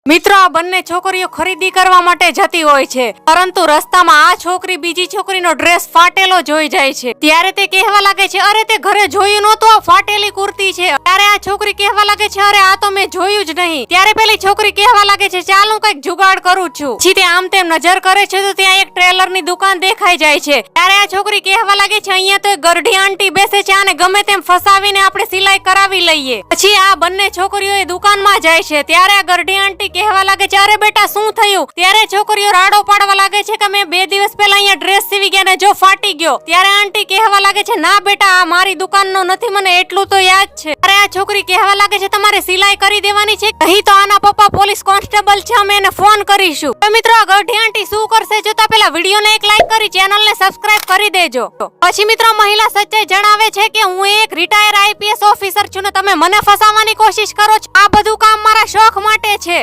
મિત્રો આ બંને છોકરીઓ ખરીદી કરવા માટે જતી હોય છે, પરંતુ રસ્તામાં આ છોકરી બીજી છોકરીનો ડ્રેસ ફાટેલો જોઈ જાય છે। ત્યારે તે કહેવા લાગે છે, અરે તે ઘરે જોયું નહોતું, આ ફાટેલી કુર્તી છે। ત્યારે આ છોકરી કહેવા લાગે છે, અરે આ તો મેં જોયું જ નહીં। ત્યારે પેલી છોકરી કહેવા લાગે છે, ચાલ હું કઈક જુગાડ કરું છું। પછી તે આમ તેમ નજર કરે છે તો ત્યાં એક ટ્રેલરની દુકાન દેખાઈ જાય છે। ત્યારે આ છોકરી કહેવા લાગે છે, અહીંયા તો એક ગરઢી આંટી બેસે છે, આને ગમે તેમ ફસાવીને આપણે સિલાઈ કરાવી લઈએ। પછી આ બંને છોકરીઓ એ દુકાનમાં જાય છે। ત્યારે આ ગરઢી આંટી કહેવા લાગે છે, અરે બેટા શું થયું? ત્યારે છોકરીઓ રાડો પાડવા લાગે છે કે મેં 2 દિવસ પહેલા અહીંયા ડ્રેસ સીવી ગયા ને જો ફાટી ગયો। ત્યારે આંટી કહેવા લાગે છે, ના બેટા આ મારી દુકાનનો નથી, મને એટલું તો યાદ છે। ત્યારે આ છોકરી કહેવા લાગે છે, તમારે સિલાઈ કરી દેવાની છે, નહીં તો આના પપ્પા પોલીસ કોન્સ્ટેબલ છે, અમે એને ફોન કરીશું। તો મિત્રો આ ગઢી આંટી શું કરશે જોતા પહેલા વિડીયોને એક લાઈક કરી ચેનલને સબસ્ક્રાઇબ કરી દેજો। પછી મિત્રો મહિલા સચ્ચાઈ જણાવે છે કે હું એક રિટાયર આઈપીએસ ઓફિસર છું ને તમે મને ફસાવવાની કોશિશ કરો છો, આ બધું કામ મારા શોખ માટે છે।